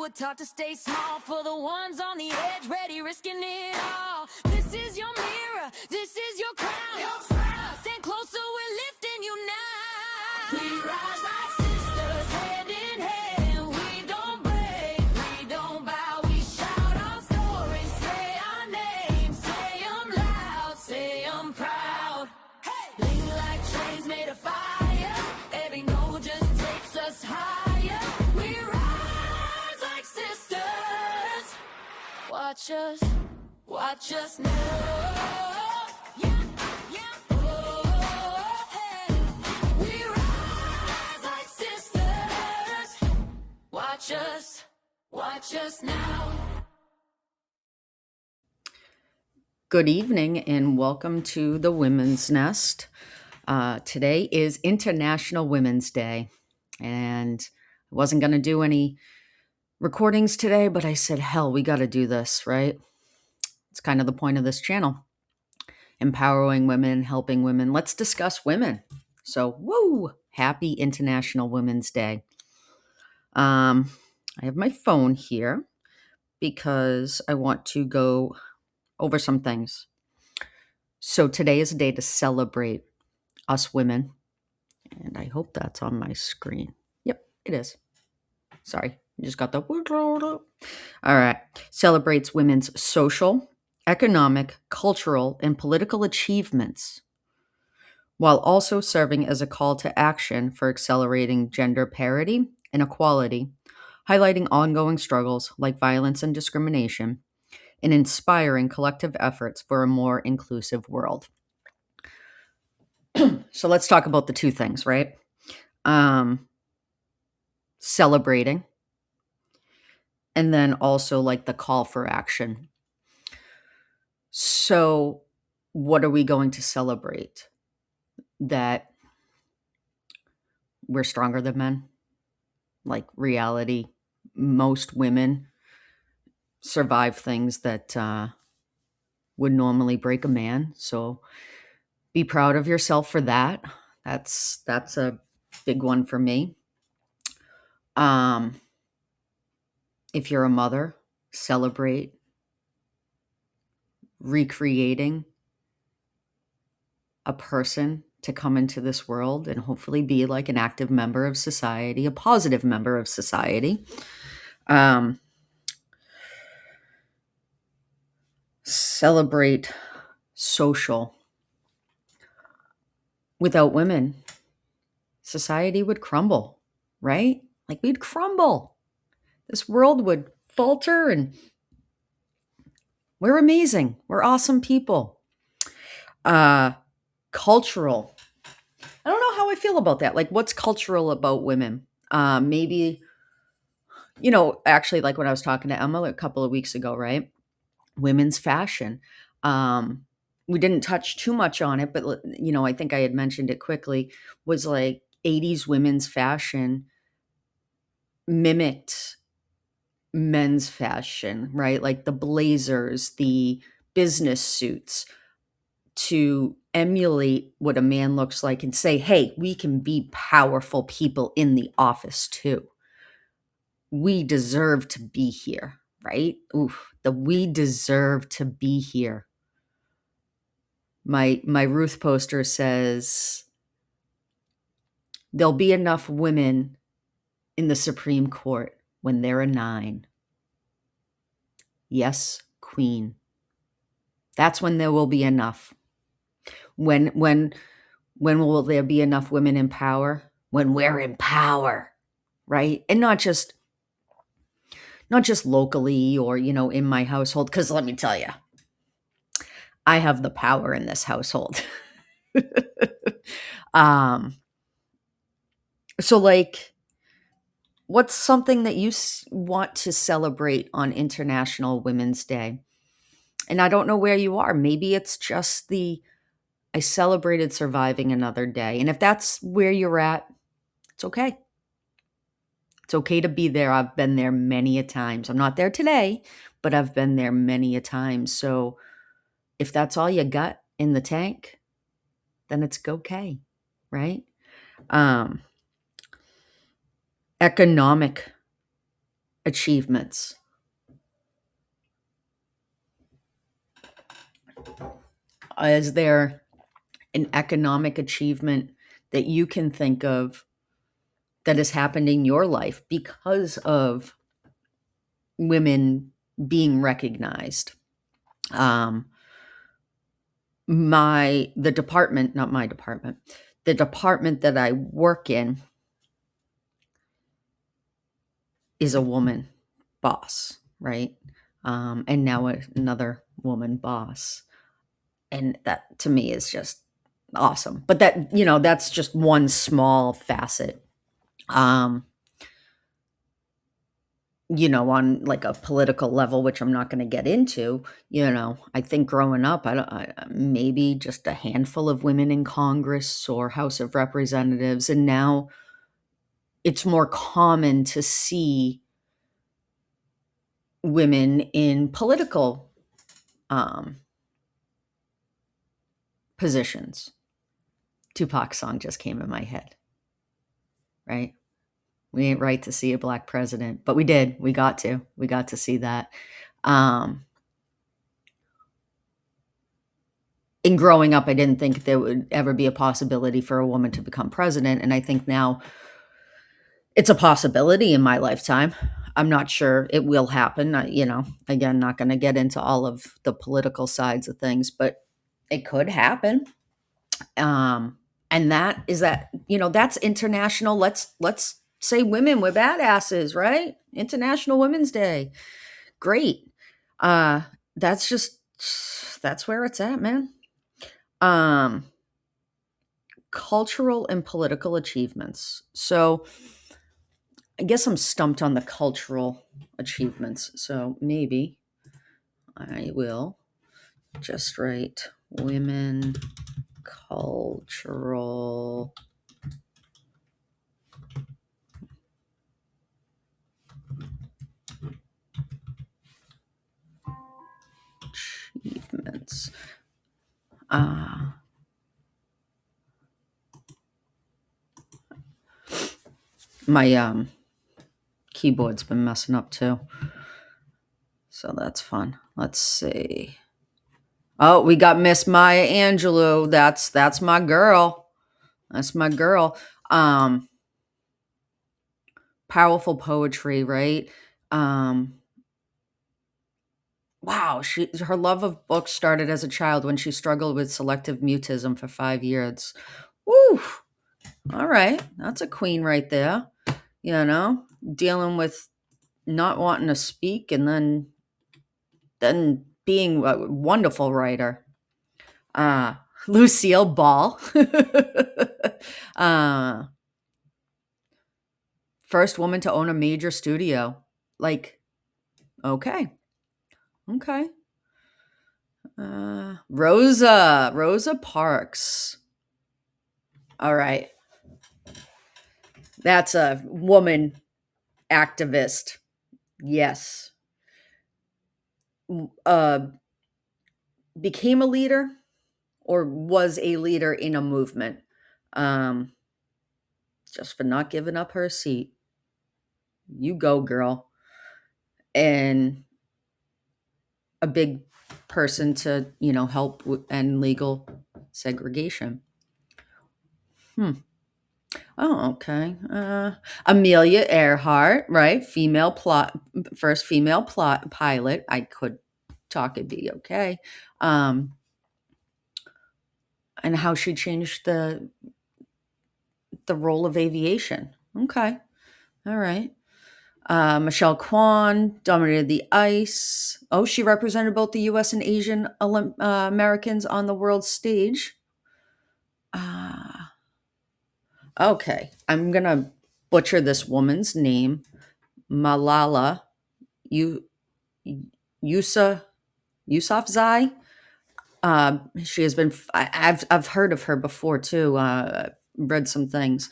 were taught to stay small for the ones on the edge, ready, risking it all. This is your mirror, this is your crown. Stand closer, we're lifting you now. We rise like sisters, hand in hand. We don't break, we don't bow. We shout our stories, say our names, say 'em loud, say 'em proud. Hey! Lean like trains made of fire. Every note just takes us higher. We rise like sisters. Watch us now. Yeah, yeah. Oh, hey. We rise like sisters. Watch us now. Good evening and welcome to the Women's Nest. Today is International Women's Day, and I wasn't going to do any recordings today, but I said, hell, we got to do this, right? It's kind of the point of this channel. Empowering women, helping women. Let's discuss women. So, woo! Happy International Women's Day. I have my phone here because I want to go over some things. So today is a day to celebrate us women. And I hope that's on my screen. Yep, it is. Sorry, I just got the... All right. Celebrates women's social, economic, cultural, and political achievements, while also serving as a call to action for accelerating gender parity and equality, highlighting ongoing struggles like violence and discrimination, and inspiring collective efforts for a more inclusive world. So let's talk about the two things, right? Celebrating, and then also like the call for action. So what are we going to celebrate? That we're stronger than men? Like reality, most women survive things that would normally break a man. So be proud of yourself for that. That's a big one for me. If you're a mother, celebrate recreating a person to come into this world and hopefully be like an active member of society, a positive member of society. Celebrate social. Without women, society would crumble, right? Like we'd crumble. This world would falter, and we're amazing. We're awesome people. Cultural. I don't know how I feel about that. Like, what's cultural about women? Maybe, actually, like when I was talking to Emma a couple of weeks ago, right? Women's fashion. We didn't touch too much on it, but, I think I had mentioned it quickly, was like 80s women's fashion mimicked men's fashion, right? Like the blazers, the business suits, to emulate what a man looks like and say, hey, we can be powerful people in the office too. We deserve to be here, right? We deserve to be here. My Ruth poster says, there'll be enough women in the Supreme Court when there are 9. Yes, Queen. That's when there will be enough. When will there be enough women in power? When we're in power, right? And not just locally or, in my household. Because let me tell you, I have the power in this household. So like, what's something that you want to celebrate on International Women's Day? And I don't know where you are. Maybe it's just I celebrated surviving another day. And if that's where you're at, it's okay. It's okay to be there. I've been there many a times. I'm not there today, but I've been there many a time. So if that's all you got in the tank, then it's okay, right? Economic achievements. Is there an economic achievement that you can think of that has happened in your life because of women being recognized? Um, the department, not my department, the department that I work in is a woman boss, right? And now another woman boss. And that to me is just awesome. But that's just one small facet. Um, on like a political level, which I'm not going to get into, I think growing up, maybe just a handful of women in Congress or House of Representatives. And now it's more common to see women in political um, positions. Tupac's song just came in my head, right? We ain't right to see a black president, but we did. We got to see that. In growing up, I didn't think there would ever be a possibility for a woman to become president. And I think now it's a possibility in my lifetime. I'm not sure it will happen. Again, not going to get into all of the political sides of things, but it could happen. And that's international. Let's say women, we're badasses, right? International Women's Day. Great. Uh, that's where it's at, man. Um, Cultural and political achievements. So I guess I'm stumped on the cultural achievements. So maybe I will just write women cultural achievements. My keyboard's been messing up too. So that's fun. Let's see. Oh, we got Miss Maya Angelou. That's my girl. That's my girl. Powerful poetry, right? Wow, her love of books started as a child when she struggled with selective mutism for 5 years. Woo! All right, that's a queen right there. Dealing with not wanting to speak and then being a wonderful writer. Lucille Ball. First woman to own a major studio. Like, okay. Rosa Parks. All right. That's a woman activist. Yes. Became a leader or was a leader in a movement. Just for not giving up her seat. You go, girl. And a big person to, help end legal segregation. Oh, okay. Amelia Earhart, right? First female pilot. I could talk, it'd be okay. And how she changed the role of aviation. Okay. All right. Michelle Kwan dominated the ice. Oh, she represented both the U.S. and Asian Americans on the world stage. Okay, I'm gonna butcher this woman's name, Malala Yousafzai. She has been. I've heard of her before too. Read some things.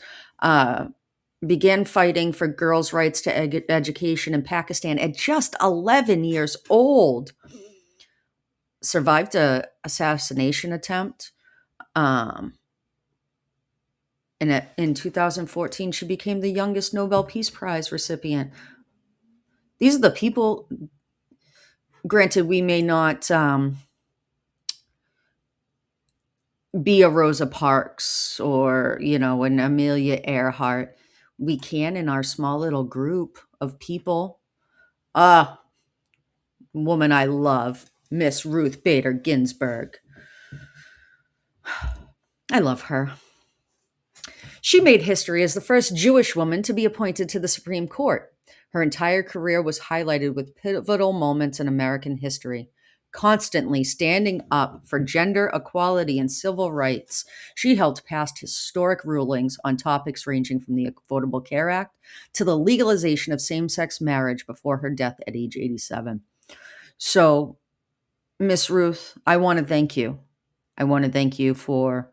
Began fighting for girls' rights to education in Pakistan at just 11 years old. Survived a assassination attempt. And in 2014, she became the youngest Nobel Peace Prize recipient. these are the people. Granted, we may not be a Rosa Parks or, an Amelia Earhart. We can, in our small little group of people. Woman I love, Miss Ruth Bader Ginsburg. I love her. She made history as the first Jewish woman to be appointed to the Supreme Court. Her entire career was highlighted with pivotal moments in American history. Constantly standing up for gender equality and civil rights, she helped pass historic rulings on topics ranging from the Affordable Care Act to the legalization of same sex marriage before her death at age 87. So, Miss Ruth, I want to thank you. I want to thank you for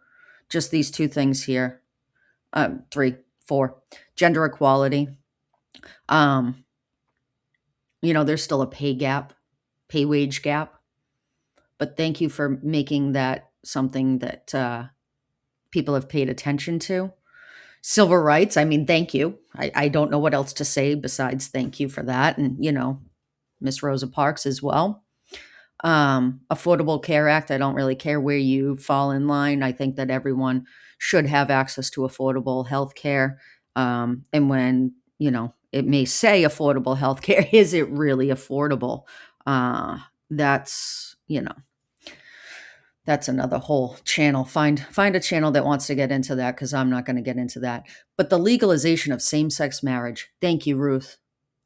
just these two things here. Three, four, gender equality. There's still a pay wage gap, but thank you for making that something that people have paid attention to. Civil rights, thank you. I don't know what else to say besides thank you for that. And, Miss Rosa Parks as well. Affordable Care Act, I don't really care where you fall in line. I think that everyone should have access to affordable health care. And when, it may say affordable health care, is it really affordable? That's, that's another whole channel. Find a channel that wants to get into that, because I'm not going to get into that. But the legalization of same-sex marriage. Thank you, Ruth.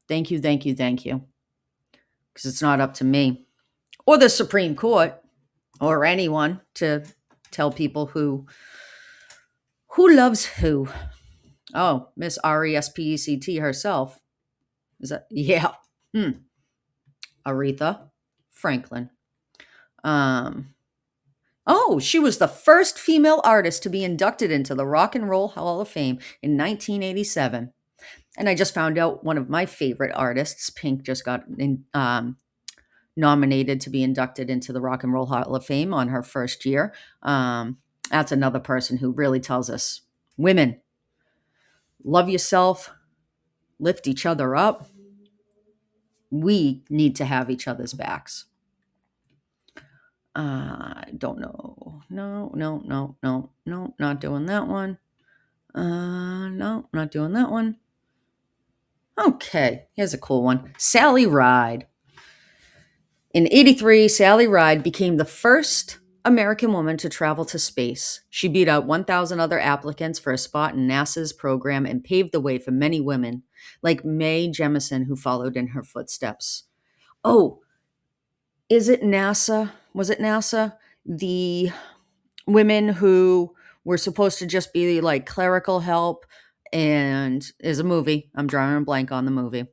Thank you, thank you, thank you. Because it's not up to me or the Supreme Court or anyone to tell people who loves who. Oh, Miss RESPECT herself. Is that? Yeah. Aretha Franklin. She was the first female artist to be inducted into the Rock and Roll Hall of Fame in 1987. And I just found out one of my favorite artists, Pink, just got nominated to be inducted into the Rock and Roll Hall of Fame on her first year. That's another person who really tells us, women, love yourself, lift each other up. We need to have each other's backs. I don't know. No, not doing that one. No, not doing that one. Okay, here's a cool one. Sally Ride. In 1983, Sally Ride became the first American woman to travel to space. She beat out 1,000 other applicants for a spot in NASA's program and paved the way for many women, like Mae Jemison, who followed in her footsteps. Oh, is it NASA? Was it NASA? The women who were supposed to just be like clerical help, and is a movie. I'm drawing a blank on the movie.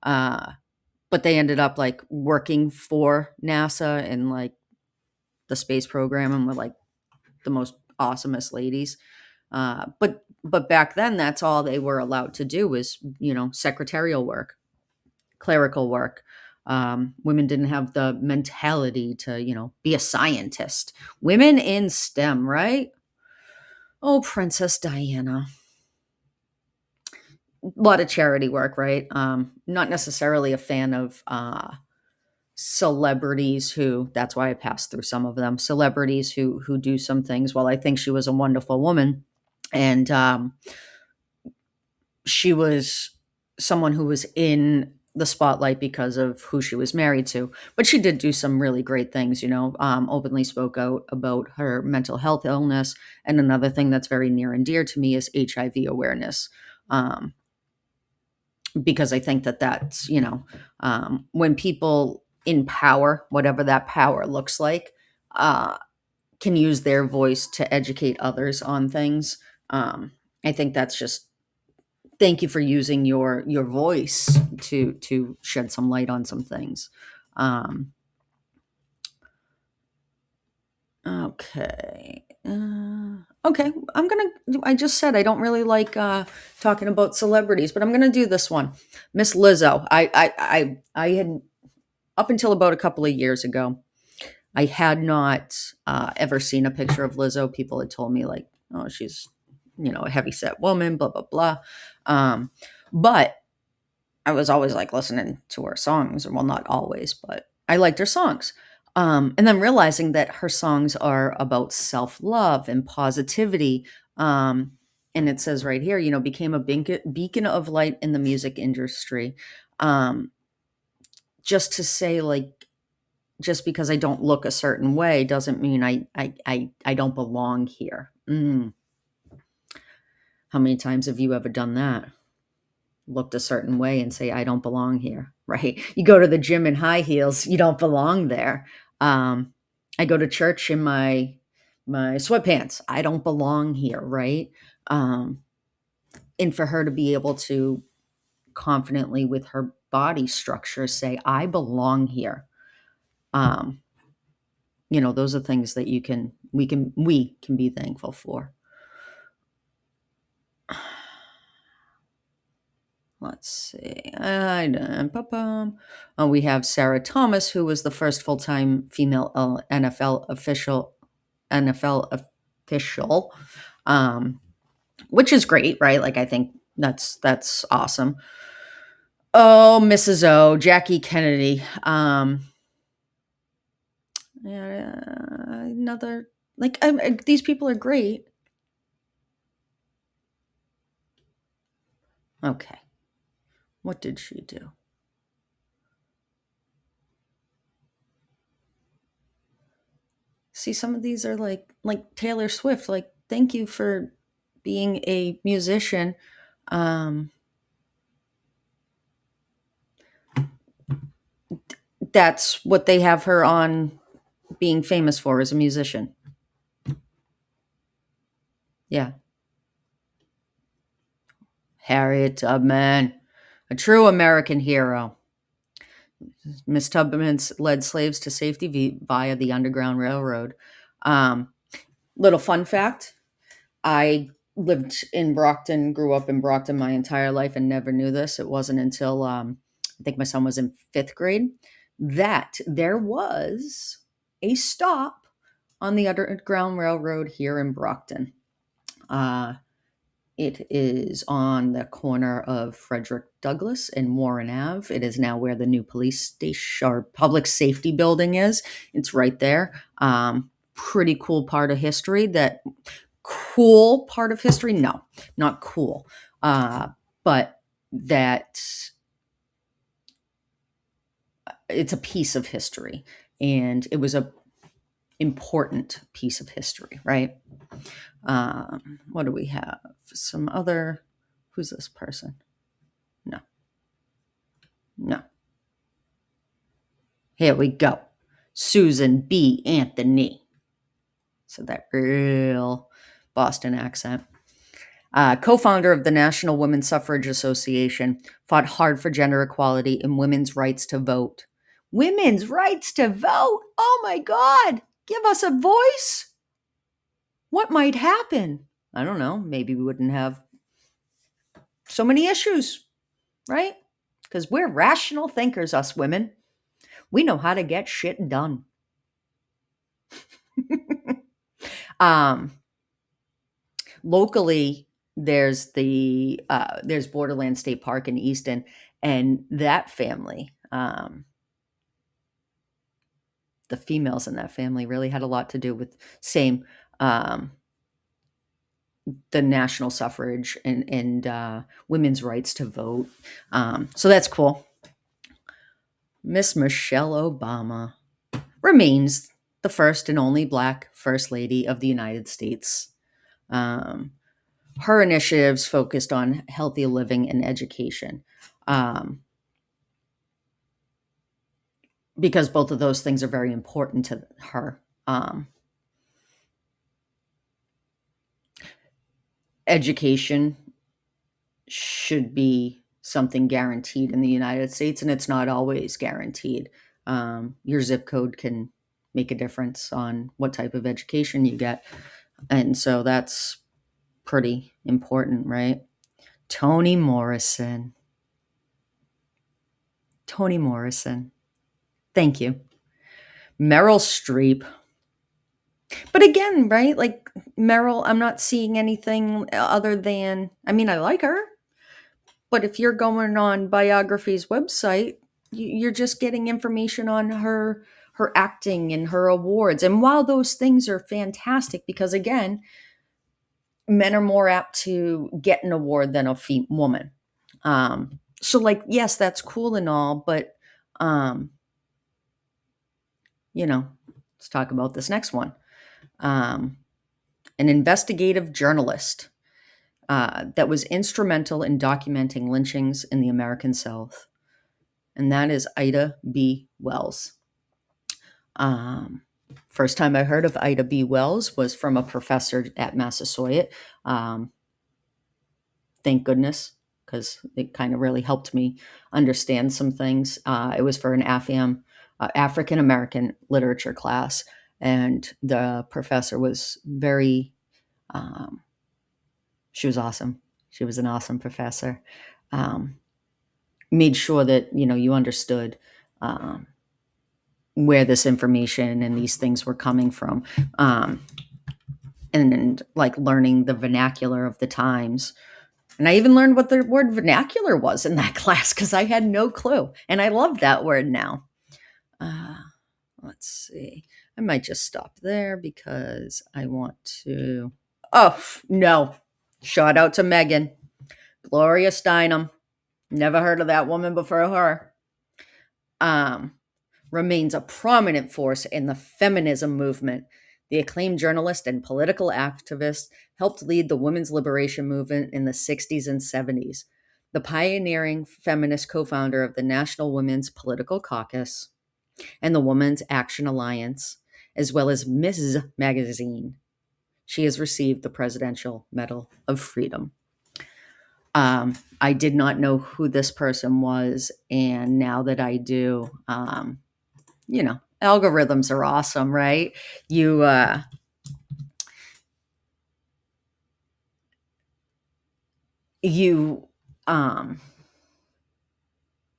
But they ended up like working for NASA and like the space program, and were like the most awesomest ladies. But back then, that's all they were allowed to do was, secretarial work, clerical work. Women didn't have the mentality to, be a scientist. Women in STEM, right? Oh, Princess Diana. A lot of charity work, right? Not necessarily a fan of celebrities who, that's why I passed through some of them, celebrities who do some things. Well, I think she was a wonderful woman. And she was someone who was in the spotlight because of who she was married to. But she did do some really great things, openly spoke out about her mental health illness. And another thing that's very near and dear to me is HIV awareness. Because I think that that's, when people in power, whatever that power looks like, can use their voice to educate others on things. I think that's just, thank you for using your voice to shed some light on some things. Okay. Okay. I just said I don't really like talking about celebrities, but I'm going to do this one. Miss Lizzo. I had, up until about a couple of years ago, I had not ever seen a picture of Lizzo. People had told me like, oh, she's, a heavyset woman, blah, blah, blah. But I was always like listening to her songs. Well, not always, but I liked her songs. And then realizing that her songs are about self love and positivity. And it says right here, became a beacon of light in the music industry. Um, just to say, like, just because I don't look a certain way doesn't mean I don't belong here. How many times have you ever done that? Looked a certain way and say, I don't belong here, right? You go to the gym in high heels, you don't belong there. I go to church in my sweatpants. I don't belong here, right? Um, and for her to be able to confidently with her body structure say, I belong here. Um, those are things that we can be thankful for. Let's see. We have Sarah Thomas, who was the first full-time female NFL official, um, which is great, right? Like, I think that's awesome. Oh, Mrs. O, Jackie Kennedy. Yeah, another, like, these people are great. Okay, what did she do? See, some of these are like Taylor Swift. Like, thank you for being a musician. Um, that's what they have her on, being famous for, as a musician. Yeah. Harriet Tubman, a true American hero. Miss Tubman led slaves to safety via the Underground Railroad. Um, Little fun fact, I lived in Brockton, grew up in Brockton my entire life, and never knew this. It wasn't until I think my son was in fifth grade that there was a stop on the Underground Railroad here in Brockton. Uh, it is on the corner of Frederick Douglass and Warren Ave. It is now where the new police station or public safety building is. It's right there. Pretty cool part of history. Cool part of history? No, not cool. But that it's a piece of history, and it was a important piece of history, right? What do we have? Some other. Who's this person? No. No. Here we go. Susan B. Anthony. So that real Boston accent. Co-founder of the National Women's Suffrage Association, fought hard for gender equality and women's rights to vote. Women's rights to vote? Oh my God. Give us a voice. What might happen? I don't know. Maybe we wouldn't have so many issues, right? Because we're rational thinkers, us women. We know how to get shit done. Locally, there's there's Borderland State Park in Easton, and that family, the females in that family really had a lot to do with same the national suffrage and women's rights to vote. So that's cool. Miss Michelle Obama remains the first and only Black First Lady of the United States. Her initiatives focused on healthy living and education, because both of those things are very important to her. Education should be something guaranteed in the United States, and it's not always guaranteed. Your zip code can make a difference on what type of education you get, and so that's pretty important, right? Toni Morrison. Toni Morrison. Thank you. Meryl Streep. But again, right? Like, Meryl, I'm not seeing anything other than, I mean, I like her, But if you're going on Biography's website, you're just getting information on her acting and her awards. And while those things are fantastic, because again, men are more apt to get an award than a woman. So like, yes, that's cool and all, but um, let's talk about this next one. An investigative journalist that was instrumental in documenting lynchings in the American South, and that is Ida B. Wells. First time I heard of Ida B. Wells was from a professor at Massasoit. Thank goodness, because it kind of really helped me understand some things. It was for an African American literature class, and the professor was she was awesome. She was an awesome professor. Made sure that you understood where this information and these things were coming from, and like learning the vernacular of the times. And I even learned what the word vernacular was in that class because I had no clue. And I love that word now. Let's see. I might just stop there because I want to. Oh, no. Shout out to Megan. Gloria Steinem. Never heard of that woman before her. Remains a prominent force in the feminism movement. The acclaimed journalist and political activist helped lead the women's liberation movement in the 60s and 70s. The pioneering feminist co-founder of the National Women's Political Caucus and the Women's Action Alliance, as well as Ms. Magazine. She has received the Presidential Medal of Freedom. I did not know who this person was, and now that I do, algorithms are awesome, right? You you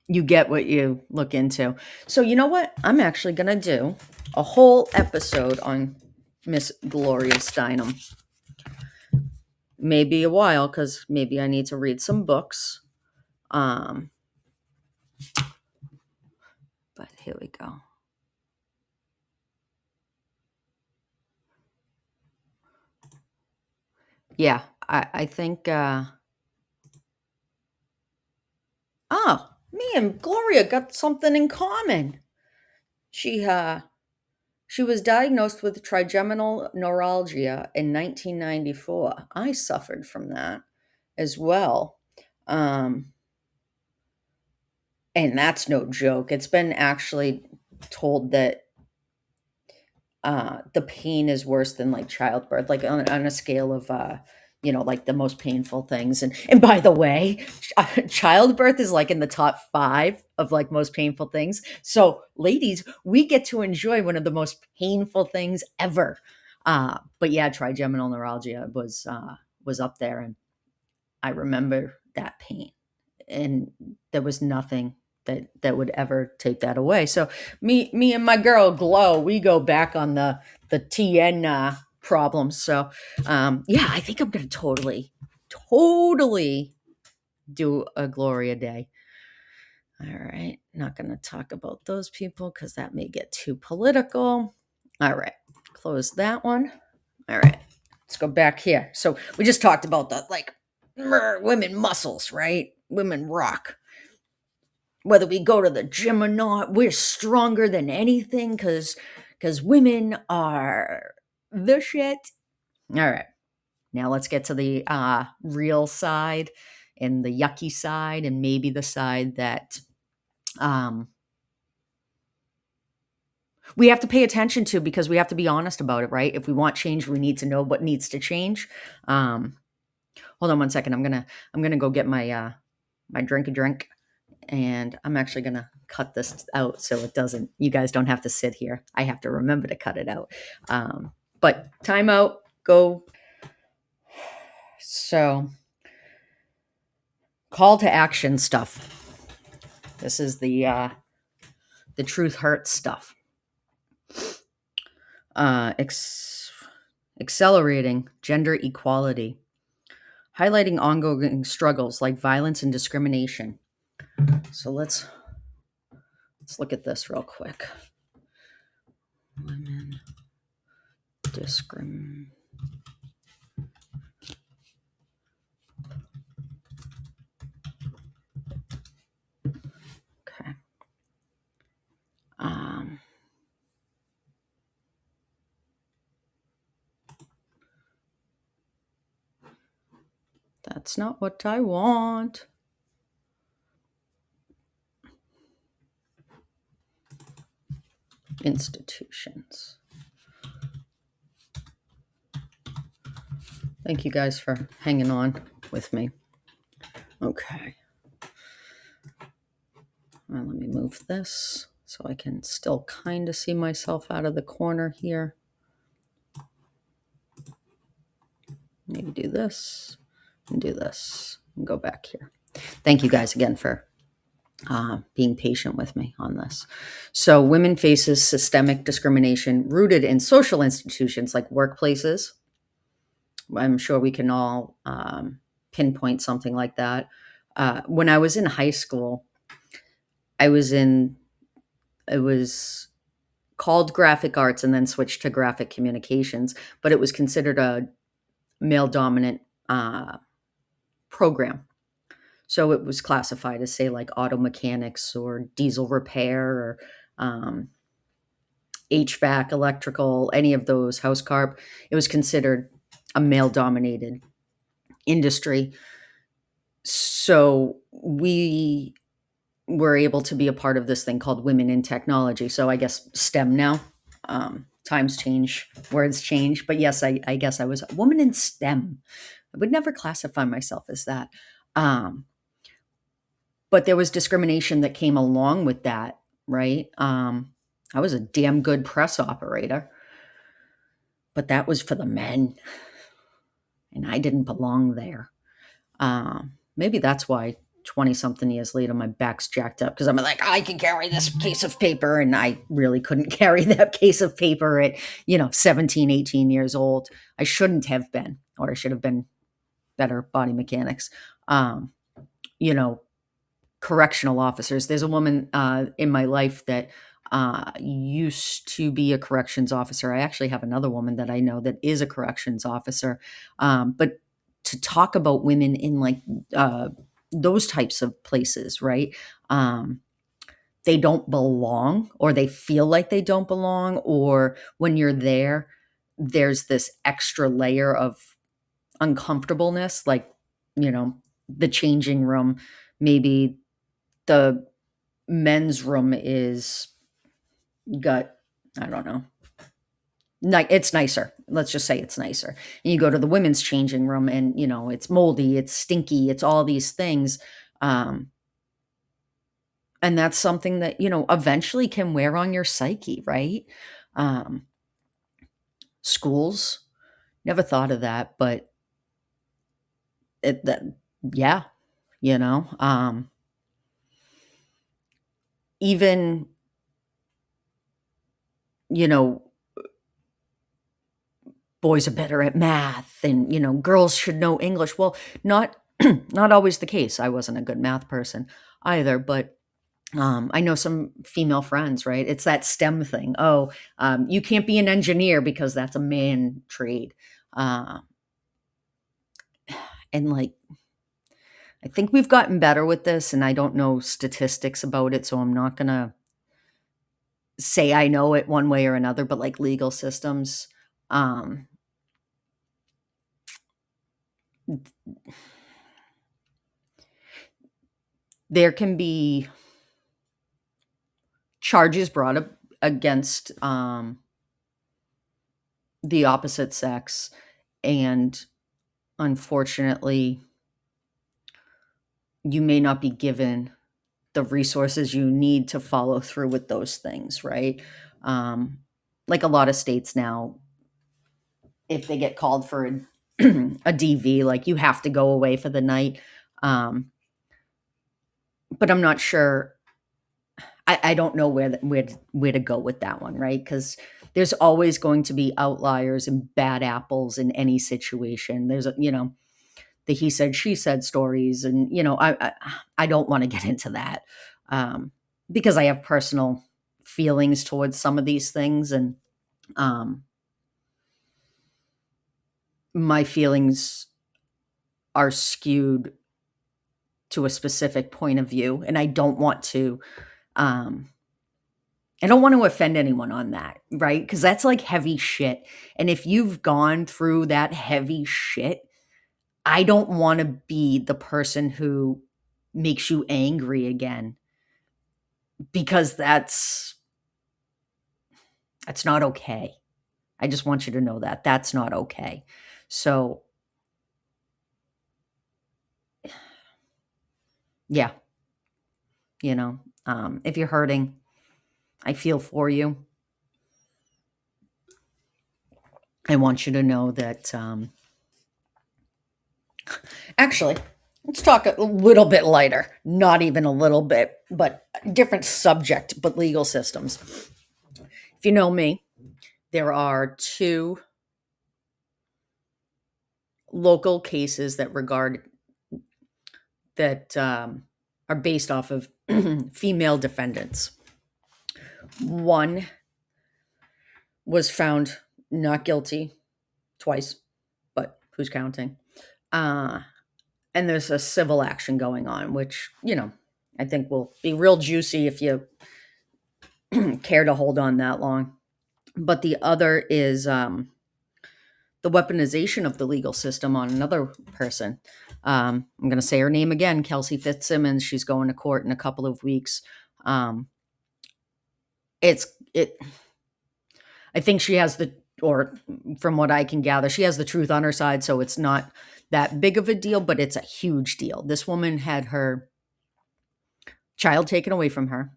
you get what you look into. So you know what? I'm actually going to do a whole episode on Miss Gloria Steinem. Maybe a while because maybe I need to read some books. But here we go. Yeah, I think. Me and Gloria got something in common. She was diagnosed with trigeminal neuralgia in 1994. I suffered from that as well. And that's no joke. It's been actually told that the pain is worse than like childbirth, like on a scale of like the most painful things. And by the way, childbirth is like in the top 5 of like most painful things. So ladies, we get to enjoy one of the most painful things ever. But yeah, trigeminal neuralgia was up there, and I remember that pain, and there was nothing that would ever take that away. So me and my girl Glow, we go back on the TN problems. So yeah, I think I'm gonna totally do a Gloria Day. All right, not gonna talk about those people because that may get too political. All right, close that one. All right, let's go back here. So we just talked about the women muscles, right? Women rock. Whether we go to the gym or not, we're stronger than anything because women are the shit. All right. Now let's get to the real side and the yucky side, and maybe the side that we have to pay attention to because we have to be honest about it, right? If we want change, we need to know what needs to change. Hold on one second. I'm gonna go get my drink, and I'm actually gonna cut this out so it doesn't. You guys don't have to sit here. I have to remember to cut it out. But time out. Go. So, call to action stuff. This is the truth hurts stuff. Accelerating gender equality. highlighting ongoing struggles like violence and discrimination. So let's look at this real quick. Women discrim. Okay. That's not what I want. Institutions. Thank you guys for hanging on with me. Okay. Well, let me move this so I can still kind of see myself out of the corner here. Maybe do this and do this and go back here. Thank you guys again for being patient with me on this. So women faces systemic discrimination rooted in social institutions like workplaces. I'm sure we can all pinpoint something like that. When I was in high school, it was called graphic arts and then switched to graphic communications, but it was considered a male dominant program. So it was classified as, say, like auto mechanics or diesel repair or HVAC, electrical, any of those, house carp. It was considered a male dominated industry. So we were able to be a part of this thing called Women in Technology. So I guess STEM now. Times change, words change. But yes, I guess I was a woman in STEM. I would never classify myself as that. But there was discrimination that came along with that, right? I was a damn good press operator, but that was for the men, and I didn't belong there. Maybe that's why 20 something years later, my back's jacked up because I'm like, I can carry this case of paper. And I really couldn't carry that case of paper at, 17, 18 years old. I shouldn't have been, or I should have been better body mechanics. Correctional officers. There's a woman in my life that used to be a corrections officer. I actually have another woman that I know that is a corrections officer. But to talk about women in like those types of places, right? They don't belong, or they feel like they don't belong, or when you're there, there's this extra layer of uncomfortableness, like, the changing room, maybe the men's room is got, I don't know, it's nicer. Let's just say it's nicer. And you go to the women's changing room and, it's moldy, it's stinky, it's all these things. And that's something that, eventually can wear on your psyche, right? Schools, never thought of that, but yeah, even, boys are better at math and, girls should know English. Well, not not always the case. I wasn't a good math person either, but I know some female friends, right? It's that STEM thing. Oh, you can't be an engineer because that's a man trade. And like, I think we've gotten better with this, and I don't know statistics about it, so I'm not going to say I know it one way or another, but like legal systems, there can be charges brought up against the opposite sex, and unfortunately, you may not be given the resources you need to follow through with those things, right? Like a lot of states now, if they get called for a DV, like you have to go away for the night. But I'm not sure. I don't know where to go with that one, right? Because there's always going to be outliers and bad apples in any situation. the he said, she said stories. And, I don't want to get into that because I have personal feelings towards some of these things. And my feelings are skewed to a specific point of view. And I don't want to offend anyone on that, right? Because that's like heavy shit. And if you've gone through that heavy shit, I don't want to be the person who makes you angry again, because that's not okay. I just want you to know that that's not okay. So, yeah, if you're hurting, I feel for you. I want you to know that, actually, let's talk a little bit lighter. Not even a little bit, but different subject, but legal systems. If you know me, there are two local cases that are based off of female defendants. One was found not guilty twice, but who's counting? And there's a civil action going on, which, I think will be real juicy if you care to hold on that long. But the other is the weaponization of the legal system on another person. I'm going to say her name again, Kelsey Fitzsimmons. She's going to court in a couple of weeks. I think she has or from what I can gather, she has the truth on her side. So it's not that big of a deal, but it's a huge deal. This woman had her child taken away from her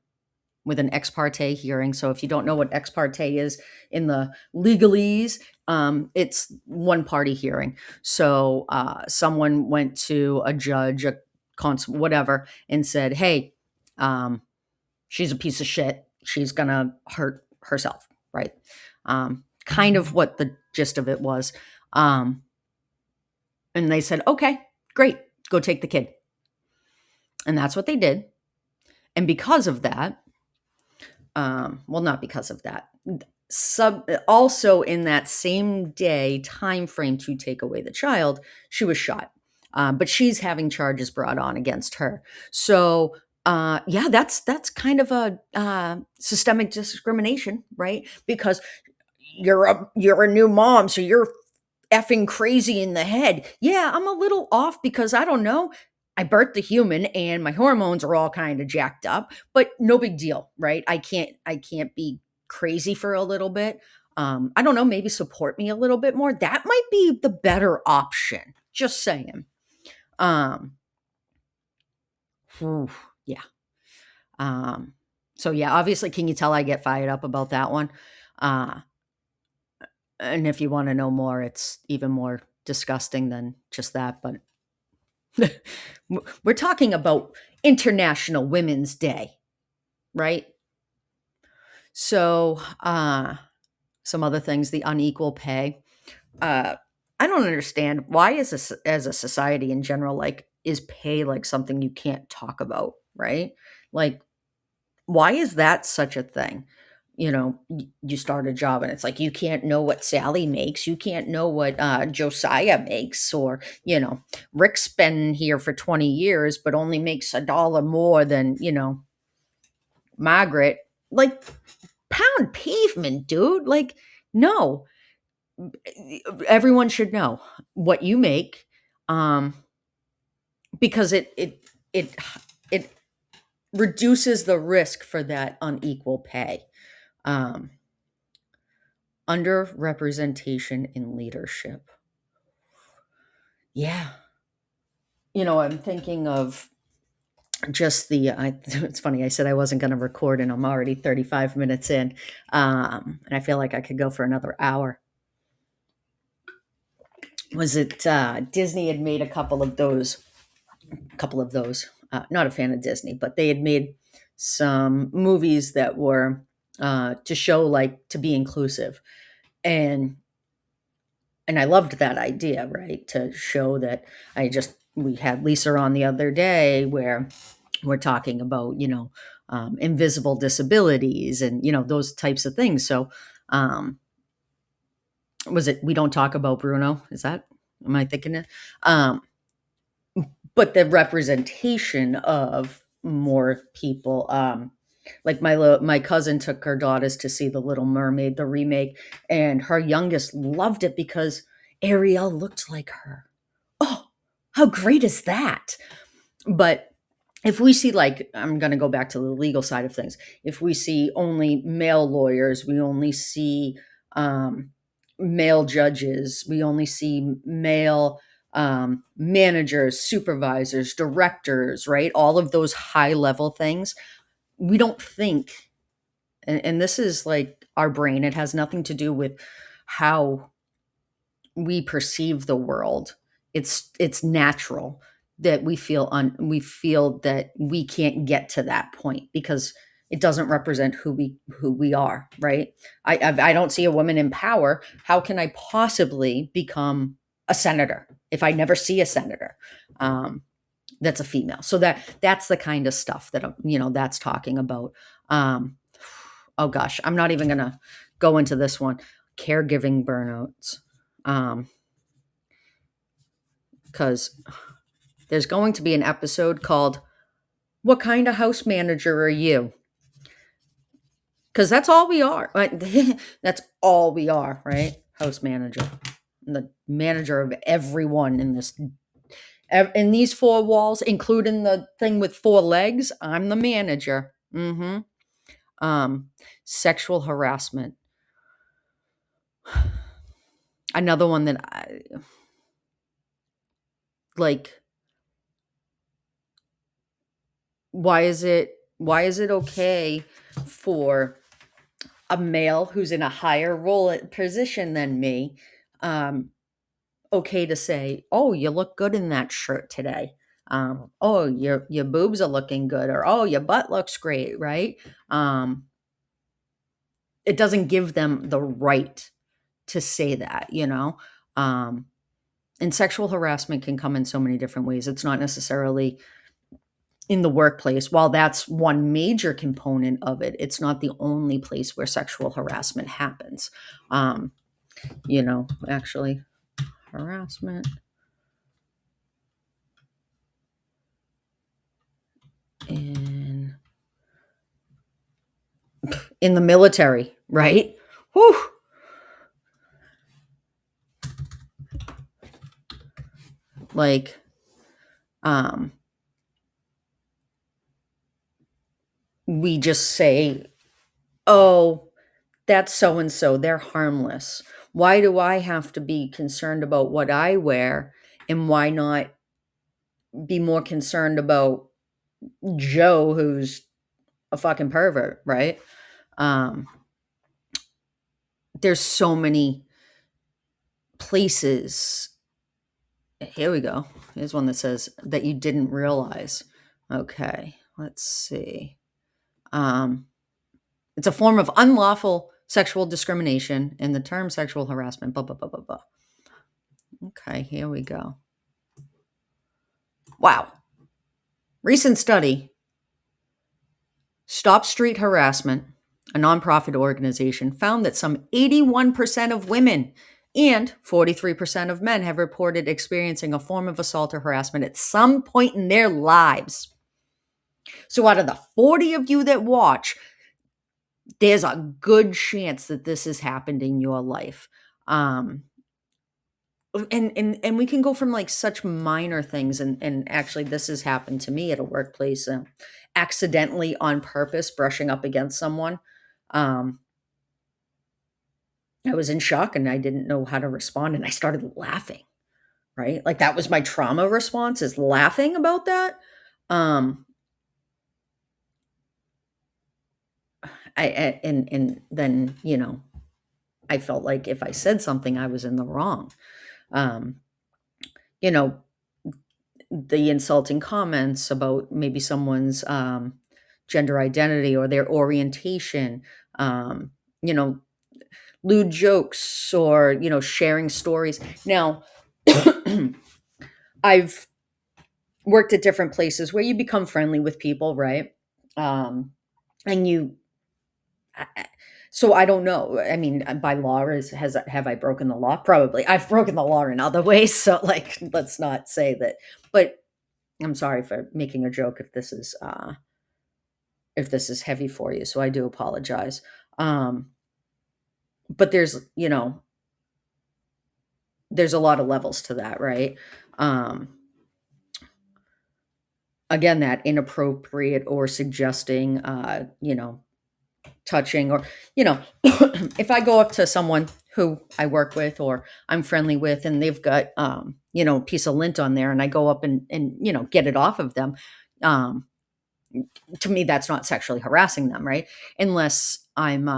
with an ex parte hearing. So if you don't know what ex parte is in the legalese, it's one party hearing. So someone went to a judge, a consul, whatever, and said, hey, she's a piece of shit. She's going to hurt herself, right? Kind of what the gist of it was. And they said, okay, great, go take the kid. And that's what they did. And because of that, not because of that, also in that same day time frame to take away the child, she was shot. But she's having charges brought on against her. So that's kind of a systemic discrimination, right? Because you're a new mom, so you're effing crazy in the head. Yeah, I'm a little off because I don't know. I birthed a human and my hormones are all kind of jacked up, but no big deal, right? I can't be crazy for a little bit. I don't know, maybe support me a little bit more. That might be the better option. Just saying. Yeah. So yeah, obviously, can you tell I get fired up about that one? And if you want to know more, it's even more disgusting than just that. But we're talking about International Women's Day, right? So, some other things, the unequal pay. I don't understand why, as a society in general, like, is pay like something you can't talk about, right? Like, why is that such a thing? You start a job and it's like, you can't know what Sally makes. You can't know what Josiah makes. Or, Rick's been here for 20 years, but only makes $1 more than, Margaret. Like, pound pavement, dude. Like, no. Everyone should know what you make, because it reduces the risk for that unequal pay. Underrepresentation in leadership. Yeah. I'm thinking of just it's funny, I said I wasn't going to record and I'm already 35 minutes in. And I feel like I could go for another hour. Was it Disney had made a couple of those, not a fan of Disney, but they had made some movies that were to show, like, to be inclusive. And And I loved that idea, right? To show that we had Lisa on the other day where we're talking about, invisible disabilities and, those types of things. So, was it, we don't talk about Bruno? Am I thinking it? Um, but the representation of more people, like my cousin took her daughters to see the Little Mermaid, the remake, and her youngest loved it because Ariel looked like her. Oh, how great is that? But if we see, like, I'm going to go back to the legal side of things. If we see only male lawyers, we only see male judges, we only see male managers, supervisors, directors, right? All of those high level things. We don't think, and this is like our brain, it has nothing to do with how we perceive the world. It's natural that we feel that we can't get to that point because it doesn't represent who we are, right? I don't see a woman in power. How can I possibly become a senator if I never see a senator that's a female? So that's the kind of stuff that that's talking about. Oh gosh, I'm not even gonna go into this one. Caregiving burnouts. Because there's going to be an episode called "What Kind of House Manager Are You?" Because that's all we are. Right? That's all we are, right? House manager, the manager of everyone in these four walls, including the thing with four legs. I'm the manager. Mm-hmm. Sexual harassment. Another one that I like. Why is it okay for a male who's in a higher position than me, okay to say, "Oh, you look good in that shirt today." "Oh, your boobs are looking good," or "Oh, your butt looks great," right? Um, it doesn't give them the right to say that, Um, and sexual harassment can come in so many different ways. It's not necessarily in the workplace. While that's one major component of it, it's not the only place where sexual harassment happens. Actually, harassment in the military, right? Whew. Like, we just say, "Oh, that's so and so, they're harmless. Why do I have to be concerned about what I wear? And why not be more concerned about Joe, who's a fucking pervert," right? Um, there's so many places. Here we go. Here's one that says that you didn't realize. Okay, let's see. It's a form of unlawful sexual discrimination in the term sexual harassment, blah, blah, blah, blah, blah. Okay, here we go. Wow. Recent study, Stop Street Harassment, a nonprofit organization, found that some 81% of women and 43% of men have reported experiencing a form of assault or harassment at some point in their lives. So out of the 40 of you that watch, there's a good chance that this has happened in your life. And we can go from like such minor things, and actually this has happened to me at a workplace, accidentally on purpose brushing up against someone. um I was in shock and I didn't know how to respond, and I started laughing, right? Like, that was my trauma response, is laughing about that. um and then I felt like if I said something, I was in the wrong. um you know the insulting comments about maybe someone's gender identity or their orientation, um, you know, lewd jokes or, sharing stories. Now, I've worked at different places where you become friendly with people, right? Um, and you, so I don't know. I mean, by law, have I broken the law? Probably. I've broken the law in other ways. So, like, let's not say that. But I'm sorry for making a joke if this is heavy for you. So I do apologize. But there's a lot of levels to that, right? Um, again, that inappropriate or suggesting, touching or, if I go up to someone who I work with or I'm friendly with and they've got, a piece of lint on there and I go up and get it off of them. Um, to me, that's not sexually harassing them, right? Unless I'm,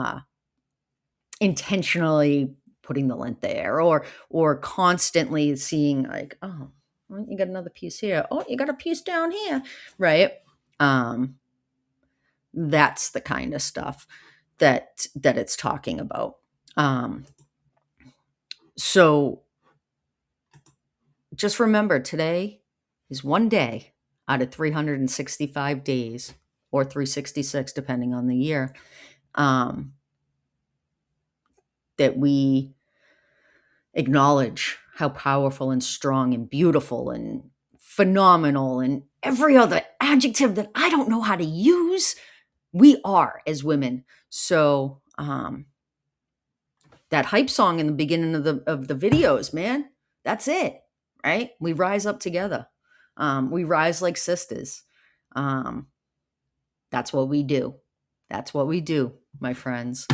intentionally putting the lint there or constantly seeing like, oh, well, you got another piece here, oh, you got a piece down here, right? um that's the kind of stuff that it's talking about. um so just remember, today is one day out of 365 days, or 366 depending on the year, um that we acknowledge how powerful and strong and beautiful and phenomenal and every other adjective that I don't know how to use we are as women. So that hype song in the beginning of the videos, man, that's it, right? We rise up together. We rise like sisters. Um, that's what we do. That's what we do, my friends.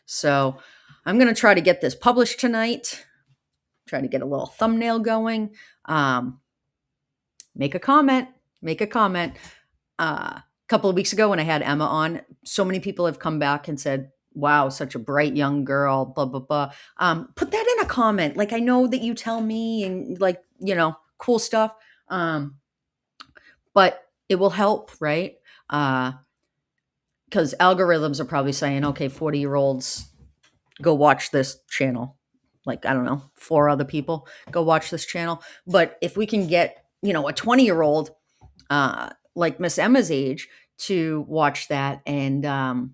So I'm going to try to get this published tonight. Try to get a little thumbnail going. Um, make a comment. Make a comment. A couple of weeks ago when I had Emma on, so many people have come back and said, wow, such a bright young girl, blah, blah, blah. Put that in a comment. Like, I know that you tell me and like, cool stuff. But it will help, right? Because algorithms are probably saying, okay, 40-year-olds, go watch this channel. Like, I don't know, 4 other people go watch this channel. But if we can get, a 20-year-old, like Miss Emma's age, to watch that and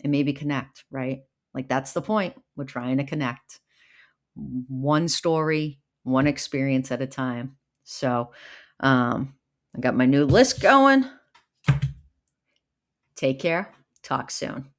maybe connect, right? Like, that's the point. We're trying to connect. One story, one experience at a time. So I got my new list going. Take care. Talk soon.